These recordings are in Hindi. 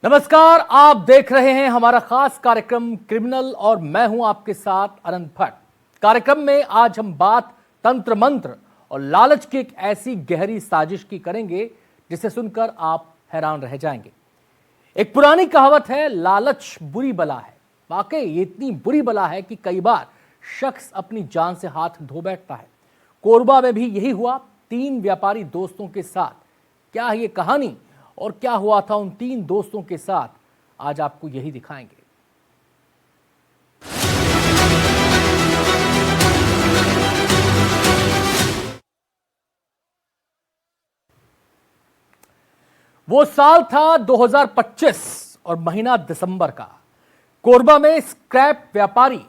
नमस्कार, आप देख रहे हैं हमारा खास कार्यक्रम क्रिमिनल और मैं हूं आपके साथ अनंत भट्ट। कार्यक्रम में आज हम बात तंत्र मंत्र और लालच की एक ऐसी गहरी साजिश की करेंगे जिसे सुनकर आप हैरान रह जाएंगे। एक पुरानी कहावत है, लालच बुरी बला है। वाकई ये इतनी बुरी बला है कि कई बार शख्स अपनी जान से हाथ धो बैठता है। कोरबा में भी यही हुआ, 3 व्यापारी दोस्तों के साथ। क्या है ये कहानी और क्या हुआ था उन 3 दोस्तों के साथ, आज आपको यही दिखाएंगे। वो साल था 2025 और महीना दिसंबर का। कोरबा में स्क्रैप व्यापारी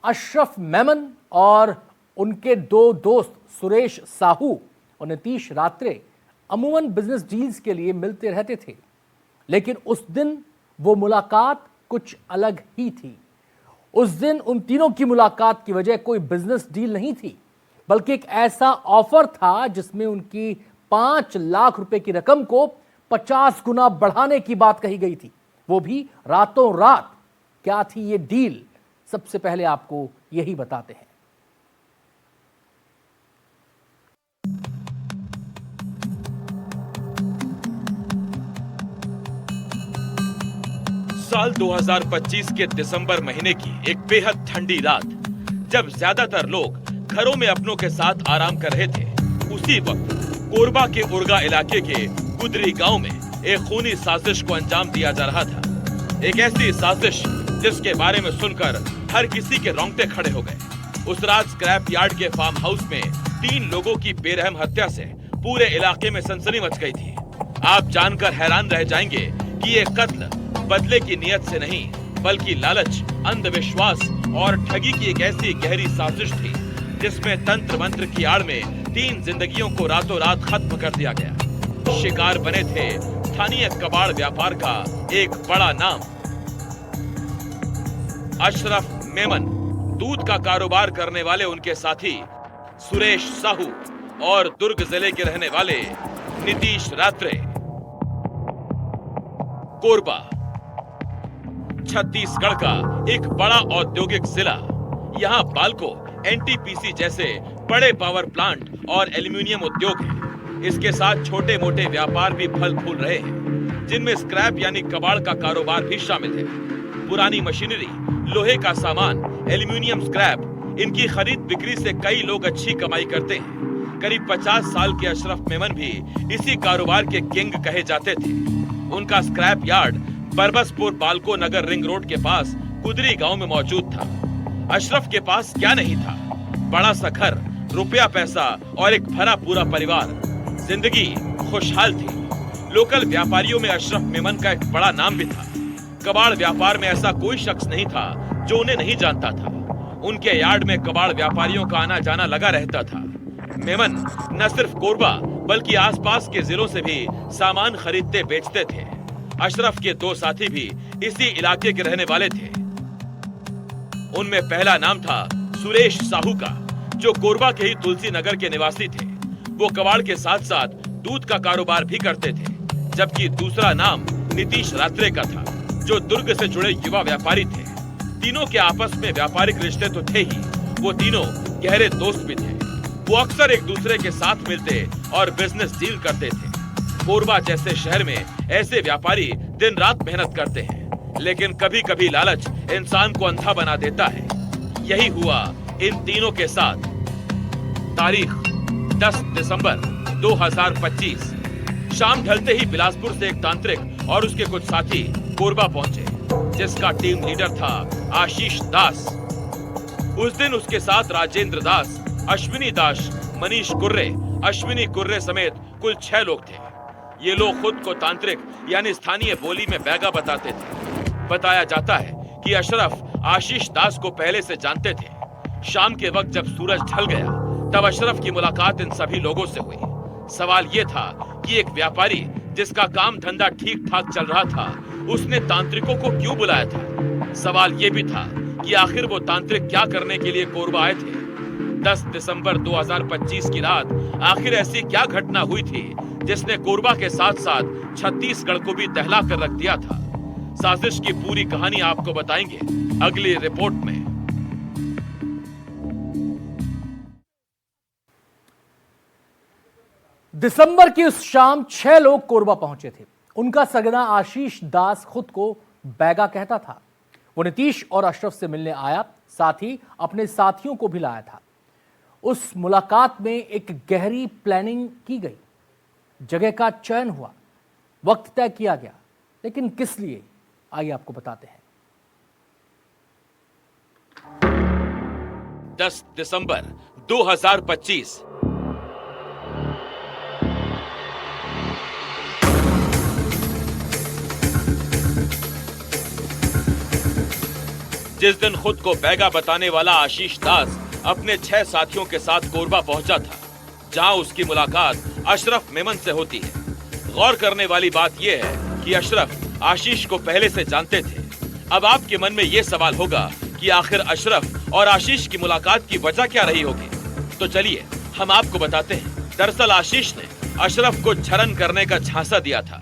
अशरफ मेमन और उनके 2 दोस्त सुरेश साहू और नीतीश रात्रे अमूमन बिजनेस डील्स के लिए मिलते रहते थे, लेकिन उस दिन वो मुलाकात कुछ अलग ही थी। उस दिन उन तीनों की मुलाकात की वजह कोई बिजनेस डील नहीं थी, बल्कि एक ऐसा ऑफर था जिसमें उनकी 5 लाख रुपए की रकम को 50 गुना बढ़ाने की बात कही गई थी, वो भी रातों रात। क्या थी ये डील, सबसे पहले आपको यही बताते हैं। साल 2025 के दिसंबर महीने की एक बेहद ठंडी रात, जब ज्यादातर लोग घरों में अपनों के साथ आराम कर रहे थे, उसी वक्त कोरबा के उर्गा इलाके के गुदरी गांव में एक खूनी साजिश को अंजाम दिया जा रहा था। एक ऐसी साजिश जिसके बारे में सुनकर हर किसी के रोंगटे खड़े हो गए। उस रात स्क्रैप यार्ड के फार्म हाउस में 3 लोगों की बेरहम हत्या से पूरे इलाके में सनसनी मच गई थी। आप जानकर हैरान रह जाएंगे कि ये कत्ल बदले की नियत से नहीं, बल्कि लालच, अंधविश्वास और ठगी की एक ऐसी गहरी साजिश थी जिसमें तंत्र मंत्र की आड़ में 3 जिंदगियों को रातों रात खत्म कर दिया गया। शिकार बने थे स्थानीय कबाड़ व्यापार का एक बड़ा नाम अशरफ मेमन, दूध का कारोबार करने वाले उनके साथी सुरेश साहू और दुर्ग जिले के रहने वाले नीतीश रात्रे। कोरबा छत्तीसगढ़ का एक बड़ा औद्योगिक जिला। यहाँ बाल्को, एनटीपीसी जैसे बड़े पावर प्लांट और एल्यूमिनियम उद्योग हैं। इसके साथ छोटे मोटे व्यापार भी फल फूल रहे हैं, जिनमें स्क्रैप यानी कबाड़ का कारोबार भी शामिल है। पुरानी मशीनरी, लोहे का सामान, एल्यूमिनियम स्क्रैप, इनकी खरीद बिक्री से कई लोग अच्छी कमाई करते हैं। करीब 50 साल के अशरफ मेमन भी इसी कारोबार के किंग कहे जाते थे। उनका स्क्रैप यार्ड बरबसपुर बाल्को नगर रिंग रोड के पास गुदरी गांव में मौजूद था। अशरफ के पास क्या नहीं था? बड़ा सा घर, रुपया पैसा और एक भरा पूरा परिवार। जिंदगी खुशहाल थी। लोकल व्यापारियों में अशरफ मेमन का एक बड़ा नाम भी था। कबाड़ व्यापार में ऐसा कोई शख्स नहीं था जो उन्हें नहीं जानता था। उनके यार्ड में कबाड़ व्यापारियों का आना जाना लगा रहता था। मेमन न सिर्फ कोरबा बल्कि आसपास के जिलों से भी सामान खरीदते बेचते थे। अशरफ के 2 साथी भी इसी इलाके के रहने वाले थे। उनमें पहला नाम था सुरेश साहू का, जो कोरबा के ही तुलसी नगर के निवासी थे। वो कबाड़ के साथ साथ दूध का कारोबार भी करते थे। जबकि दूसरा नाम नीतीश रात्रे का था, जो दुर्ग से जुड़े युवा व्यापारी थे। तीनों के आपस में व्यापारिक रिश्ते तो थे ही, वो तीनों गहरे दोस्त भी थे। वो अक्सर एक दूसरे के साथ मिलते और बिजनेस डील करते थे। कोरबा जैसे शहर में ऐसे व्यापारी दिन रात मेहनत करते हैं, लेकिन कभी कभी लालच इंसान को अंधा बना देता है। यही हुआ इन तीनों के साथ। तारीख 10 दिसंबर 2025 शाम ढलते ही बिलासपुर से एक तांत्रिक और उसके कुछ साथी कोरबा पहुंचे, जिसका टीम लीडर था आशीष दास। उस दिन उसके साथ राजेंद्र दास, अश्विनी दास, मनीष कुर्रे, अश्विनी कुर्रे समेत कुल 6 लोग थे। ये लोग खुद को तांत्रिक यानी स्थानीय बोली में बैगा बताते थे। बताया जाता है कि अशरफ आशीष दास को पहले से जानते थे। शाम के वक्त जब सूरज ढल गया, तब अशरफ की मुलाकात इन सभी लोगों से हुई। सवाल ये था कि एक व्यापारी जिसका काम धंधा ठीक ठाक चल रहा था, उसने तांत्रिकों को क्यों बुलाया था? सवाल ये भी था कि आखिर वो तांत्रिक क्या करने के लिए कोरबा आए थे? 10 दिसंबर 2025 की रात आखिर ऐसी क्या घटना हुई थी जिसने कोरबा के साथ साथ छत्तीसगढ़ को भी दहला कर रख दिया था? साजिश की पूरी कहानी आपको बताएंगे अगली रिपोर्ट में। दिसंबर की उस शाम 6 लोग कोरबा पहुंचे थे। उनका सगना आशीष दास खुद को बैगा कहता था। वो नीतीश और अशरफ से मिलने आया, साथ ही अपने साथियों को भी लाया था। उस मुलाकात में एक गहरी प्लानिंग की गई, जगह का चयन हुआ, वक्त तय किया गया, लेकिन किस लिए, आइए आपको बताते हैं। 10 दिसंबर 2025। जिस दिन खुद को बैगा बताने वाला आशीष दास अपने 6 साथियों के साथ कोरबा पहुंचा था, जहां उसकी मुलाकात अशरफ मेमन से होती है। गौर करने वाली बात यह है कि अशरफ आशीष को पहले से जानते थे। अब आपके मन में यह सवाल होगा कि आखिर अशरफ और आशीष की मुलाकात की वजह क्या रही होगी। तो चलिए हम आपको बताते हैं। दरअसल आशीष ने अशरफ को झरन करने का झांसा दिया था।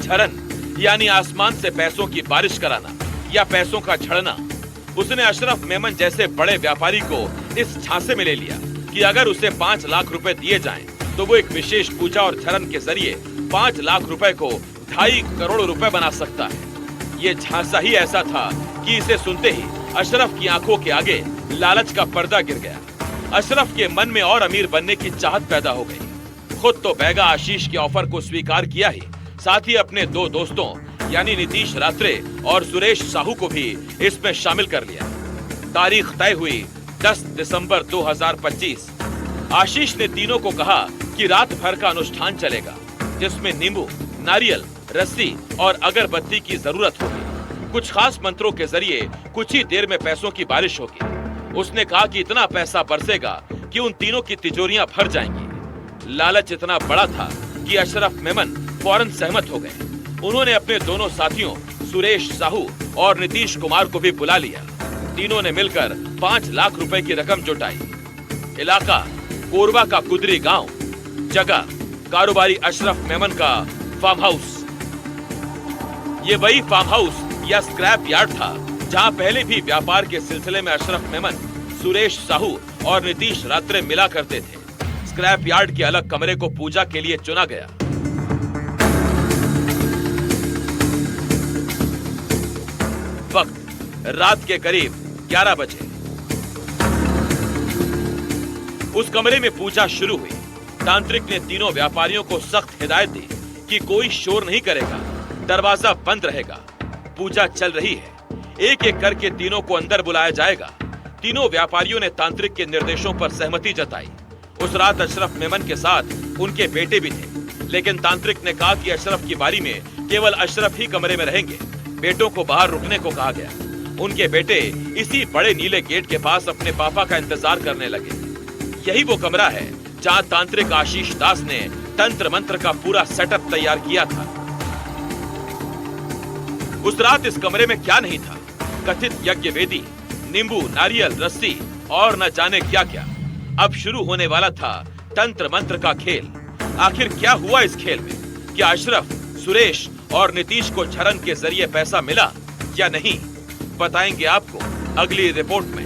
झरन यानी आसमान से पैसों की बारिश कराना या पैसों का झड़ना। उसने अशरफ मेमन जैसे बड़े व्यापारी को इस झांसे में ले लिया कि अगर उसे 5 लाख रुपए दिए जाएं, तो वो एक विशेष पूजा और झरन के जरिए 5 लाख रुपए को 2.5 करोड़ रुपए बना सकता है। ये झांसा ही ऐसा था कि इसे सुनते ही अशरफ की आंखों के आगे लालच का पर्दा गिर गया। अशरफ के मन में और अमीर बनने की चाहत पैदा हो गई। खुद तो बैगा आशीष के ऑफर को स्वीकार किया ही, साथ ही अपने 2 दोस्तों यानी नीतीश रात्रे और सुरेश साहू को भी इसमें शामिल कर लिया। तारीख तय हुई 10 दिसंबर 2025। आशीष ने तीनों को कहा कि रात भर का अनुष्ठान चलेगा, जिसमें नींबू, नारियल, रस्सी और अगरबत्ती की जरूरत होगी। कुछ खास मंत्रों के जरिए कुछ ही देर में पैसों की बारिश होगी। उसने कहा कि इतना पैसा बरसेगा कि उन तीनों की तिजोरियां भर जाएंगी। लालच इतना बड़ा था कि अशरफ मेमन फौरन सहमत हो गए। उन्होंने अपने दोनों साथियों सुरेश साहू और नीतीश कुमार को भी बुला लिया। तीनों ने मिलकर 5 लाख रुपए की रकम जुटाई। इलाका कोरबा का कुदरी गांव, जगह कारोबारी अशरफ मेमन का फार्म हाउस। ये वही फार्म हाउस या स्क्रैप यार्ड था जहां पहले भी व्यापार के सिलसिले में अशरफ मेमन, सुरेश साहू और नीतीश रात्रे मिला करते थे। स्क्रैप यार्ड के अलग कमरे को पूजा के लिए चुना गया। वक्त रात के करीब 11 बजे। उस कमरे में पूजा शुरू हुई। तांत्रिक ने तीनों व्यापारियों को सख्त हिदायत दी कि कोई शोर नहीं करेगा, दरवाजा बंद रहेगा। पूजा चल रही है। एक एक करके तीनों को अंदर बुलाया जाएगा। तीनों व्यापारियों ने तांत्रिक के निर्देशों पर सहमति जताई। उस रात अशरफ मेमन के साथ उनके बेटे भी थे, लेकिन तांत्रिक ने कहा कि अशरफ की बारी में केवल अशरफ ही कमरे में रहेंगे। बेटों को बाहर रुकने को कहा गया। उनके बेटे इसी बड़े नीले गेट के पास अपने पापा का इंतजार करने लगे। यही वो कमरा है जहां तांत्रिक आशीष दास ने तंत्र मंत्र का पूरा सेटअप तैयार किया था। उस रात इस कमरे में क्या नहीं था? कथित यज्ञ वेदी, नींबू, नारियल, रस्सी और न जाने क्या क्या। अब शुरू होने वाला था तंत्र मंत्र का खेल। आखिर क्या हुआ इस खेल में? क्या अशरफ, सुरेश और नीतीश को झरन के जरिए पैसा मिला या नहीं? बताएंगे आपको अगली रिपोर्ट में।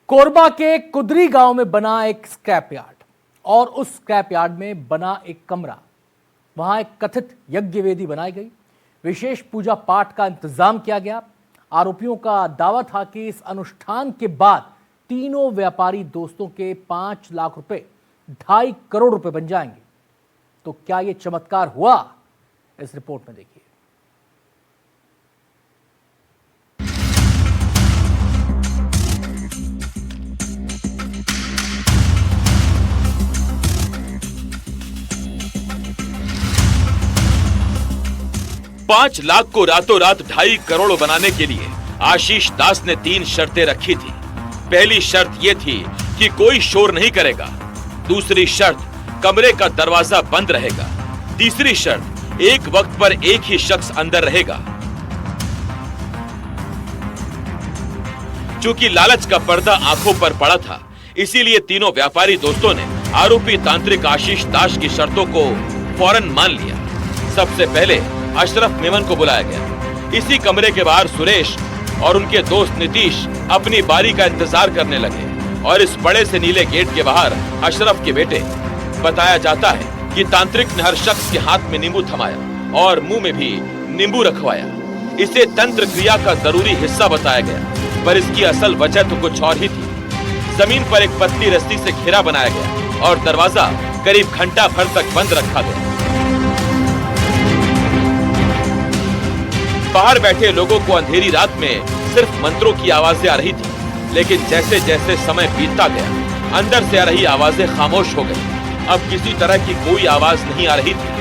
कोरबा के कुदरी गांव में बना एक स्क्रैप यार्ड और उस स्क्रैप यार्ड में बना एक कमरा। वहां एक कथित यज्ञ वेदी बनाई गई। विशेष पूजा पाठ का इंतजाम किया गया। आरोपियों का दावा था कि इस अनुष्ठान के बाद तीनों व्यापारी दोस्तों के 5 लाख रुपए 2.5 करोड़ रुपए बन जाएंगे। तो क्या यह चमत्कार हुआ? इस रिपोर्ट में देखिए। पांच लाख को रातों रात 2.5 करोड़ बनाने के लिए आशीष दास ने 3 शर्तें रखी थी। पहली शर्त यह थी कि कोई शोर नहीं करेगा। दूसरी शर्त, कमरे का दरवाजा बंद रहेगा। तीसरी शर्त, एक वक्त पर एक ही शख्स अंदर रहेगा। चूंकि लालच का पर्दा आंखों पर पड़ा था, इसीलिए तीनों व्यापारी दोस्तों ने आरोपी तांत्रिक आशीष दास की शर्तों को फौरन मान लिया। सबसे पहले अशरफ मेमन को बुलाया गया। इसी कमरे के बाहर सुरेश और उनके दोस्त नीतीश अपनी बारी का इंतजार करने लगे और इस बड़े से नीले गेट के बाहर अशरफ के बेटे। बताया जाता है कि तांत्रिक ने हर शख्स के हाथ में नींबू थमाया और मुंह में भी नींबू रखवाया। इसे तंत्र क्रिया का जरूरी हिस्सा बताया गया, पर इसकी असल वजह तो कुछ और ही थी। जमीन पर एक पतली रस्सी से घेरा बनाया गया और दरवाजा करीब घंटा भर तक बंद रखा गया। बाहर बैठे लोगों को अंधेरी रात में सिर्फ मंत्रों की आवाजें आ रही थी, लेकिन जैसे जैसे समय बीतता गया, अंदर से आ रही आवाजें खामोश हो गई। अब किसी तरह की कोई आवाज नहीं आ रही थी।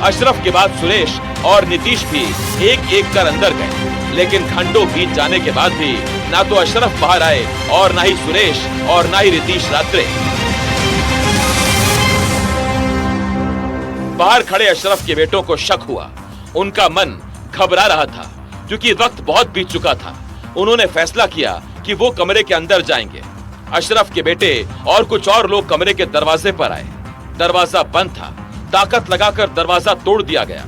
अशरफ के बाद सुरेश और नीतीश भी एक एक कर अंदर गए, लेकिन घंटों बीत जाने के बाद भी ना तो अशरफ बाहर आए और ना ही सुरेश और ना ही नीतीश रात्रे। बाहर खड़े अशरफ के बेटों को शक हुआ। उनका मन घबरा रहा था, क्योंकि वक्त बहुत बीत चुका था। उन्होंने फैसला किया कि वो कमरे के अंदर जाएंगे। अशरफ के बेटे और कुछ और लोग कमरे के दरवाजे पर आए। दरवाजा बंद था। ताकत लगाकर दरवाजा तोड़ दिया गया।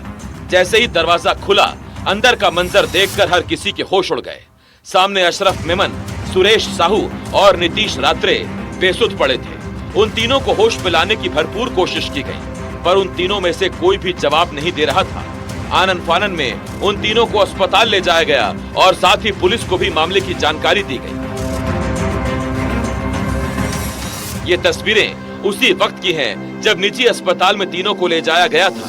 जैसे ही दरवाजा खुला, अंदर का मंजर देखकर हर किसी के होश उड़ गए। सामने अशरफ मेमन, सुरेश साहू और नीतीश रात्रे बेसुध पड़े थे। उन तीनों को होश में लाने की भरपूर कोशिश की गई, पर उन तीनों में से कोई भी जवाब नहीं दे रहा था। आनन फानन में उन तीनों को अस्पताल ले जाया गया और साथ ही पुलिस को भी मामले की जानकारी दी गई। ये तस्वीरें उसी वक्त की हैं जब निजी अस्पताल में तीनों को ले जाया गया था।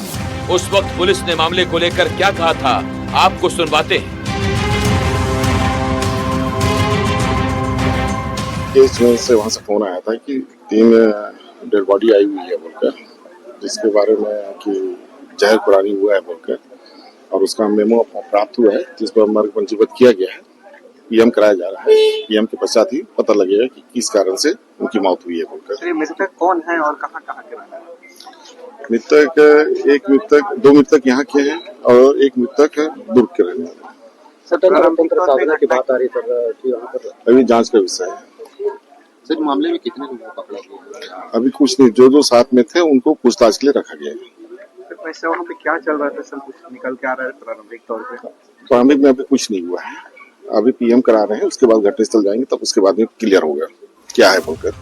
उस वक्त पुलिस ने मामले को लेकर क्या कहा था, आपको सुनवाते हैं। केस में से वहाँ से फोन आया था कि 3 डेड बॉडी आई हुई है बोलकर, जिसके बारे में कि जहर पुरानी हुआ है बोलकर, और उसका मेमो प्राप्त हुआ है जिस पर मर्ग पंजीबद्ध किया गया है। पीएम कराया जा रहा है। पीएम के पश्चात ही पता लगेगा कि किस कारण से उनकी मौत हुई है बोलकर। मृतक कौन है और कहाँ कहाँ के रहने वाले हैं? मृतक 2 मृतक यहाँ के हैं और एक मृतक दुर्ग के रहने वाले हैं। स्वतंत्र साधना की बात आ रही सर, अभी जांच का विषय है। सर मामले में कितने लोगों को पकड़ा गया? अभी कुछ नहीं, जो साथ में थे उनको पूछताछ के लिए रखा गया है। वैसे वहाँ पे क्या चल रहा था सर, कुछ निकल के आ रहा है प्रारंभिक तौर पे? प्रारंभिक में अभी कुछ नहीं हुआ है। अभी पीएम करा रहे हैं, उसके बाद घटनास्थल जाएंगे, तब उसके बाद में क्लियर होगा क्या है बोलकर।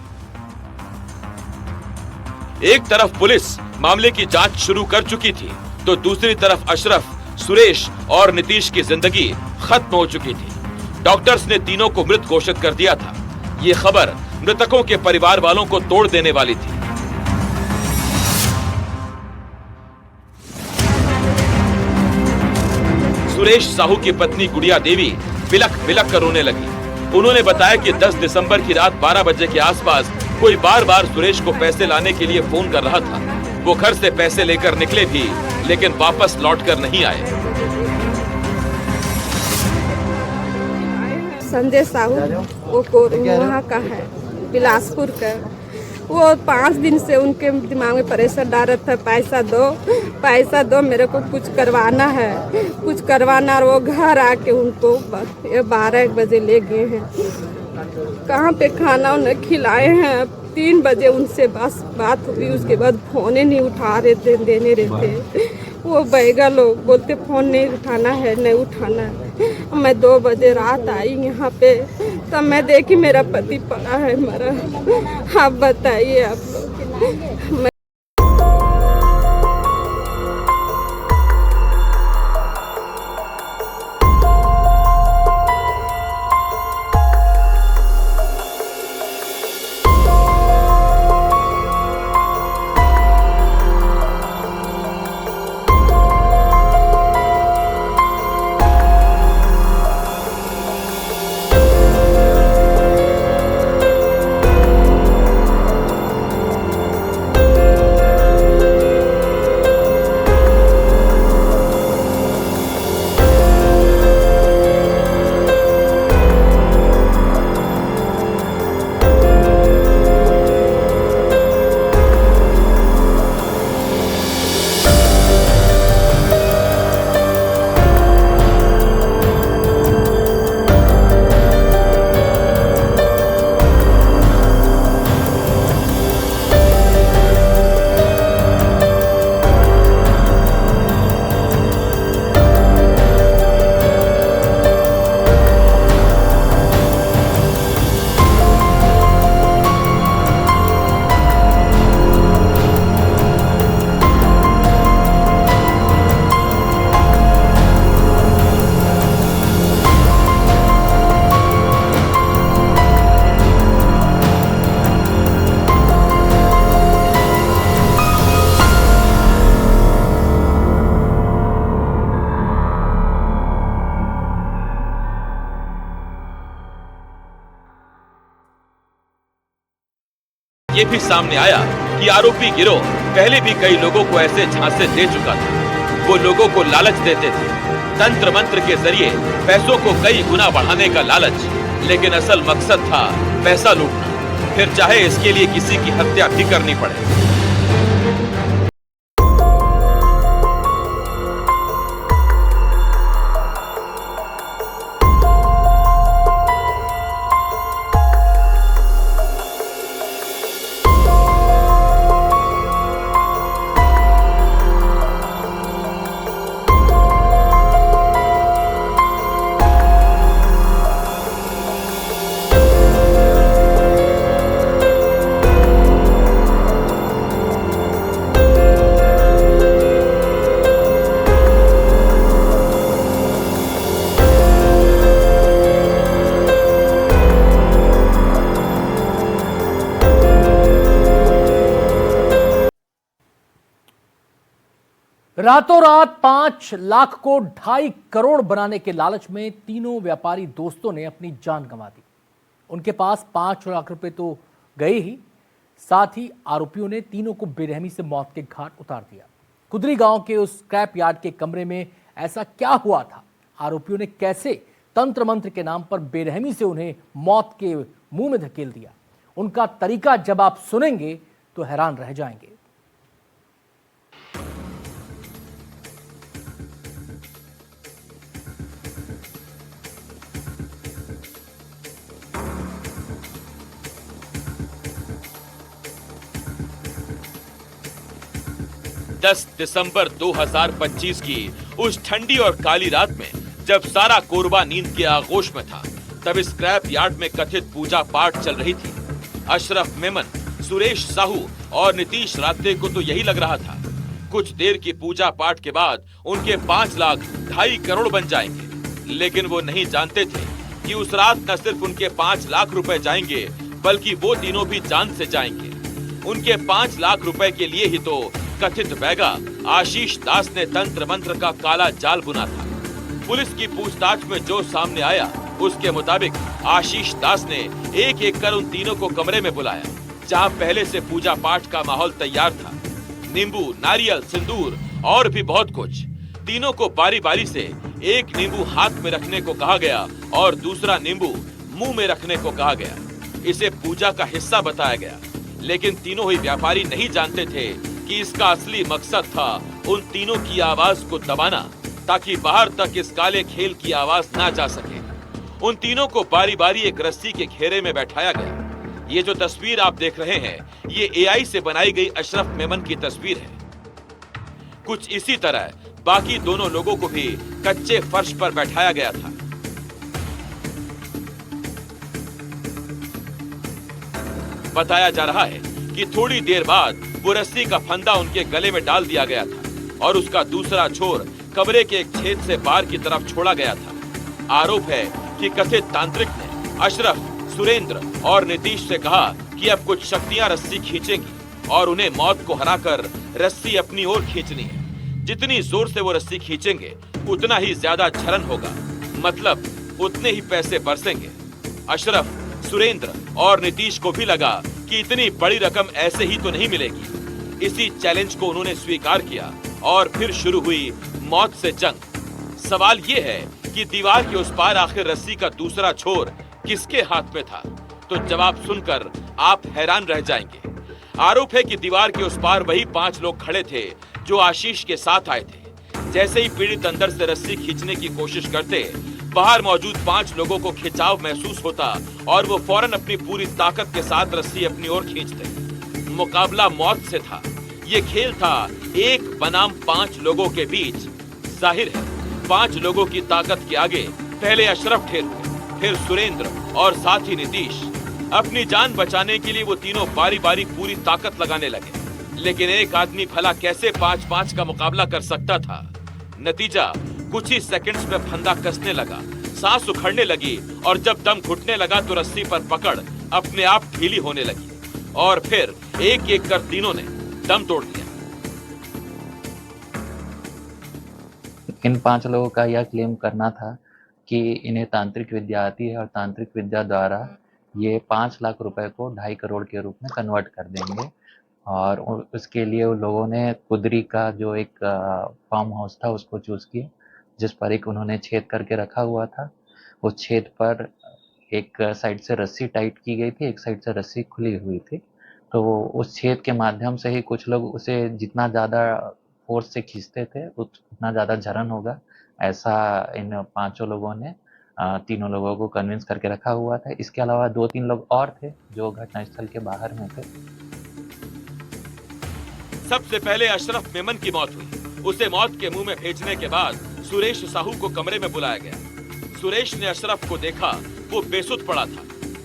एक तरफ पुलिस मामले की जांच शुरू कर चुकी थी, तो दूसरी तरफ अशरफ, सुरेश और नीतीश की जिंदगी खत्म हो चुकी थी। डॉक्टर्स ने तीनों को मृत घोषित कर दिया था। ये खबर मृतकों के परिवार वालों को तोड़ देने वाली थी। सुरेश साहू की पत्नी गुड़िया देवी बिलख बिलख कर रोने लगी। उन्होंने बताया कि 10 दिसंबर की रात 12 बजे के आसपास कोई बार बार सुरेश को पैसे लाने के लिए फोन कर रहा था। वो घर से पैसे लेकर निकले भी, लेकिन वापस लौटकर नहीं आए। संजय साहू वो वहाँ का है, बिलासपुर का। वो 5 दिन से उनके दिमाग में प्रेशर डाल रहा था, पैसा दो मेरे को कुछ करवाना है, कुछ करवाना। और वो घर आके उनको 12-1 बजे ले गए हैं। कहाँ पे खाना उन्हें खिलाए हैं। 3 बजे उनसे बस बात हुई, उसके बाद फोन ही नहीं उठा रहे थे, देने रहते। वो बैगा लोग बोलते फोन नहीं उठाना है, नहीं उठाना है। मैं 2 बजे रात आई यहाँ पे, तब मैं देखी मेरा पति पड़ा है मरा। आप बताइए आप लोग। ये भी सामने आया कि आरोपी गिरोह पहले भी कई लोगों को ऐसे झांसे दे चुका था। वो लोगों को लालच देते थे, तंत्र मंत्र के जरिए पैसों को कई गुना बढ़ाने का लालच, लेकिन असल मकसद था पैसा लूटना, फिर चाहे इसके लिए किसी की हत्या भी करनी पड़े। रातों रात 5 लाख को 2.5 करोड़ बनाने के लालच में तीनों व्यापारी दोस्तों ने अपनी जान गंवा दी। उनके पास 5 लाख रुपए तो गए ही, साथ ही आरोपियों ने तीनों को बेरहमी से मौत के घाट उतार दिया। कुदरी गांव के उस स्क्रैप यार्ड के कमरे में ऐसा क्या हुआ था? आरोपियों ने कैसे तंत्र मंत्र के नाम पर बेरहमी से उन्हें मौत के मुंह में धकेल दिया? उनका तरीका जब आप सुनेंगे तो हैरान रह जाएंगे। दस दिसंबर 2025 की उस ठंडी और काली रात में जब सारा कोरबा नींद के आगोश में था, तब स्क्रैप यार्ड में कथित पूजा पाठ चल रही थी। अशरफ मेमन, सुरेश साहू और नीतीश रात्रे को तो यही लग रहा था। कुछ देर की पूजा पाठ के बाद उनके 5 लाख 2.5 करोड़ बन जाएंगे, लेकिन वो नहीं जानते थे कि उस रात न सिर्फ उनके 5 लाख रुपए जाएंगे, बल्कि वो तीनों भी जान से जाएंगे। उनके 5 लाख रुपए के लिए ही तो कथित बैगा आशीष दास ने तंत्र मंत्र का काला जाल बुना था। पुलिस की पूछताछ में जो सामने आया, उसके मुताबिक आशीष दास ने एक एक कर उन तीनों को कमरे में बुलाया, जहां पहले से पूजा पाठ का माहौल तैयार था। नींबू, नारियल, सिंदूर और भी बहुत कुछ। तीनों को बारी बारी से एक नींबू हाथ में रखने को कहा गया और दूसरा नींबू मुंह में रखने को कहा गया। इसे पूजा का हिस्सा बताया गया, लेकिन तीनों ही व्यापारी नहीं जानते थे कि इसका असली मकसद था उन तीनों की आवाज को दबाना, ताकि बाहर तक इस काले खेल की आवाज ना जा सके। उन तीनों को बारी बारी एक रस्सी के घेरे में बैठाया गया। ये जो तस्वीर आप देख रहे हैं, ये एआई से बनाई गई अशरफ मेमन की तस्वीर है। कुछ इसी तरह बाकी दोनों लोगों को भी कच्चे फर्श पर बैठाया गया था। बताया जा रहा है कि थोड़ी देर बाद वो रस्सी का फंदा उनके गले में डाल दिया गया था और उसका दूसरा छोर कमरे के एक छेद से बाहर की तरफ छोड़ा गया था। आरोप है कि कथित तांत्रिक ने अशरफ, सुरेंद्र और नीतीश से कहा कि अब कुछ शक्तियां रस्सी खींचेंगी और उन्हें मौत को हराकर रस्सी अपनी ओर खींचनी है। जितनी जोर से वो रस्सी खींचेंगे, उतना ही ज्यादा क्षरण होगा, मतलब उतने ही पैसे बरसेंगे। अशरफ, सुरेंद्र और नीतीश को भी लगा कि इतनी बड़ी रकम ऐसे ही तो नहीं मिलेगी। इसी चैलेंज को उन्होंने स्वीकार किया और फिर शुरू हुई मौत से जंग। सवाल ये है कि दीवार के उस पार आखिर रस्सी का दूसरा छोर किसके हाथ में था? तो जवाब सुनकर आप हैरान रह जाएंगे। आरोप है कि दीवार के उस पार वही 5 लोग खड़े थे जो आशीष के साथ आए थे। जैसे ही पीड़ित अंदर से रस्सी खींचने की कोशिश करते, बाहर मौजूद 5 लोगों को खिंचाव महसूस होता और वो फौरन अपनी पूरी ताकत के साथ रस्सी अपनी ओर खींचते। मुकाबला मौत से था। ये खेल था 1 बनाम 5 लोगों के बीच। जाहिर है 5 लोगों की ताकत के आगे पहले अशरफ ठेर हुए, फिर सुरेंद्र और साथ ही नीतीश। अपनी जान बचाने के लिए वो तीनों बारी बारी पूरी ताकत लगाने लगे, लेकिन एक आदमी भला कैसे 5-5 का मुकाबला कर सकता था? नतीजा कुछ ही सेकंड्स में फंदा कसने लगा, सांस उखड़ने लगी और जब दम घुटने लगा तो रस्सी पर पकड़ अपने आप ढीली होने लगी और फिर एक एक कर तीनों ने दम तोड़ दिया। इन 5 लोगों का यह क्लेम करना था कि इन्हें तांत्रिक विद्या आती है और तांत्रिक विद्या द्वारा ये 5 लाख रुपए को 2.5 करोड़ के रूप में कन्वर्ट कर देंगे। और उसके लिए उन लोगों ने कुदरी का जो एक फार्म हाउस था उसको चूज़ किया, जिस पर एक उन्होंने छेद करके रखा हुआ था। उस छेद पर एक साइड से रस्सी टाइट की गई थी, एक साइड से रस्सी खुली हुई थी। तो उस छेद के माध्यम से ही कुछ लोग उसे जितना ज़्यादा फ़ोर्स से खींचते थे उतना ज़्यादा झरन होगा, ऐसा इन पाँचों लोगों ने तीनों लोगों को कन्विंस करके रखा हुआ था। इसके अलावा 2-3 लोग और थे जो घटनास्थल के बाहर में थे। सबसे पहले अशरफ मेमन की मौत हुई। उसे मौत के मुंह में भेजने के बाद सुरेश साहू को कमरे में बुलाया गया। सुरेश ने अशरफ को देखा, वो बेसुध पड़ा था।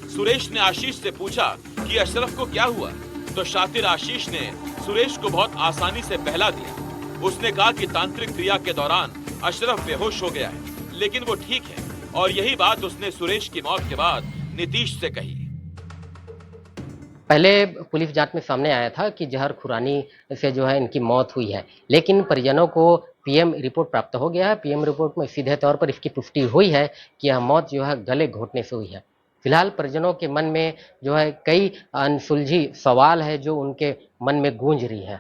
सुरेश ने आशीष से पूछा कि अशरफ को क्या हुआ, तो शातिर आशीष ने सुरेश को बहुत आसानी से बहला दिया। उसने कहा कि तांत्रिक क्रिया के दौरान अशरफ बेहोश हो गया है, लेकिन वो ठीक है। और यही बात उसने सुरेश की मौत के बाद नीतीश से कही। पहले पुलिस जांच में सामने आया था कि जहर खुरानी से जो है इनकी मौत हुई है, लेकिन परिजनों को पीएम रिपोर्ट प्राप्त हो गया है। पीएम रिपोर्ट में सीधे तौर पर इसकी पुष्टि हुई है कि यह मौत जो है गले घोटने से हुई है। फिलहाल परिजनों के मन में जो है कई अनसुलझी सवाल है जो उनके मन में गूंज रही है।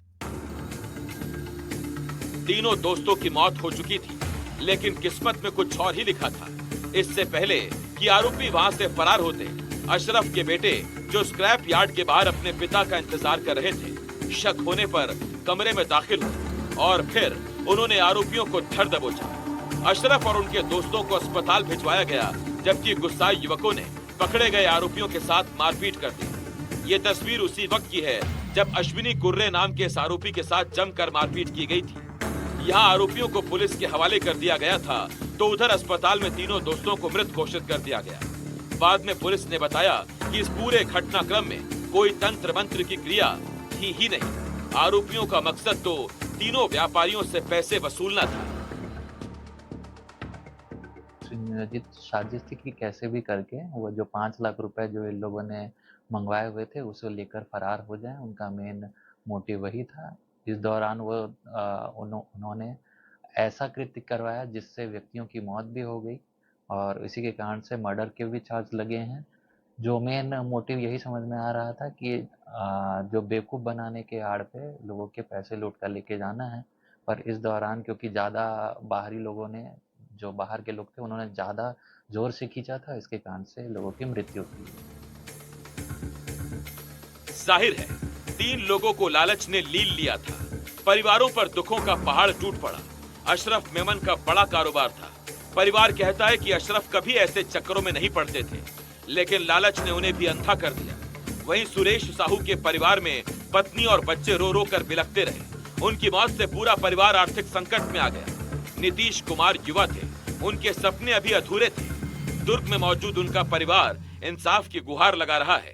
तीनों दोस्तों की मौत हो चुकी थी, लेकिन किस्मत में कुछ और ही लिखा था। इससे पहले कि आरोपी वहां से फरार होते, अशरफ के बेटे जो स्क्रैप यार्ड के बाहर अपने पिता का इंतजार कर रहे थे, शक होने पर कमरे में दाखिल हुए और फिर उन्होंने आरोपियों को धर दबोचा। अशरफ और उनके दोस्तों को अस्पताल भिजवाया गया, जबकि गुस्साए युवकों ने पकड़े गए आरोपियों के साथ मारपीट कर दी। ये तस्वीर उसी वक्त की है जब अश्विनी कुर्रे नाम के इस आरोपी के साथ जमकर मारपीट की गई थी। यहाँ आरोपियों को पुलिस के हवाले कर दिया गया था, तो उधर अस्पताल में तीनों दोस्तों को मृत घोषित कर दिया गया। बाद में पुलिस ने बताया कि इस पूरे घटनाक्रम में कोई तंत्र मंत्र की क्रिया थी ही नहीं। आरोपियों का मकसद तो तीनों व्यापारियों से पैसे वसूलना था। सुनियोजित साजिश थी कि कैसे भी करके वो जो 5 लाख रुपए जो इन लोगों ने मंगवाए हुए थे उसे लेकर फरार हो जाएं, उनका मेन मोटिव वही था। इस दौरान वो उन्होंने ऐसा कृत्य करवाया जिससे व्यक्तियों की मौत भी हो गई और इसी के कारण से मर्डर के भी चार्ज लगे हैं। जो मेन मोटिव यही समझ में आ रहा था कि जो बेवकूफ़ बनाने के आड़ पे लोगों के पैसे लूट कर लेके जाना है। पर इस दौरान क्योंकि ज़्यादा बाहरी लोगों ने, जो बाहर के लोग थे, उन्होंने ज़्यादा जोर से खींचा था, इसके कारण से लोगों की मृत्यु हुई। जाहिर है 3 लोगों को लालच ने लील लिया था। परिवारों पर दुखों का पहाड़ टूट पड़ा। अशरफ मेमन का बड़ा कारोबार था। परिवार कहता है कि अशरफ कभी ऐसे चक्करों में नहीं पड़ते थे, लेकिन लालच ने उन्हें भी अंधा कर दिया। वहीं सुरेश साहू के परिवार में पत्नी और बच्चे रो रो कर बिलखते रहे। उनकी मौत से पूरा परिवार आर्थिक संकट में आ गया। नीतीश कुमार युवा थे, उनके सपने अभी अधूरे थे। दुर्ग में मौजूद उनका परिवार इंसाफ की गुहार लगा रहा है।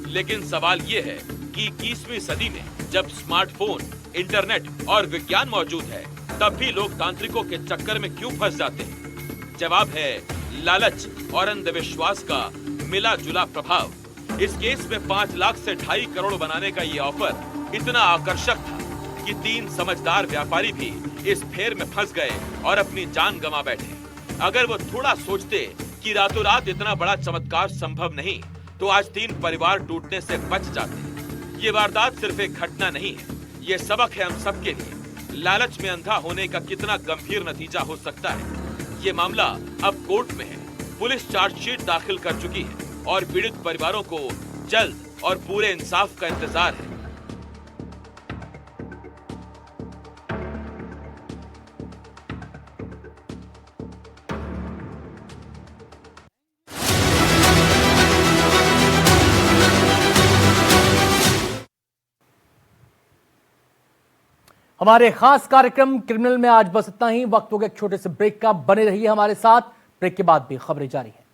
लेकिन सवाल ये है कि 21वीं सदी में जब स्मार्टफोन, इंटरनेट और विज्ञान मौजूद है, तब भी लोग तांत्रिकों के चक्कर में क्यों फंस जाते हैं? जवाब है लालच और अंधविश्वास का मिला जुला प्रभाव। इस केस में 5 लाख से 2.5 करोड़ बनाने का ये ऑफर इतना आकर्षक था कि 3 समझदार व्यापारी भी इस फेर में फंस गए और अपनी जान गंवा बैठे। अगर वो थोड़ा सोचते कि रातों रात इतना बड़ा चमत्कार संभव नहीं, तो आज 3 परिवार टूटने से बच जाते। ये वारदात सिर्फ एक घटना नहीं है, ये सबक है हम सबके लिए। लालच में अंधा होने का कितना गंभीर नतीजा हो सकता है। ये मामला अब कोर्ट में है। पुलिस चार्जशीट दाखिल कर चुकी है और पीड़ित परिवारों को जल्द और पूरे इंसाफ का इंतजार है। हमारे खास कार्यक्रम क्रिमिनल में आज बस इतना ही। वक्त हो गया एक छोटे से ब्रेक का। बने रहिए हमारे साथ। ब्रेक के बाद भी खबरें जारी हैं।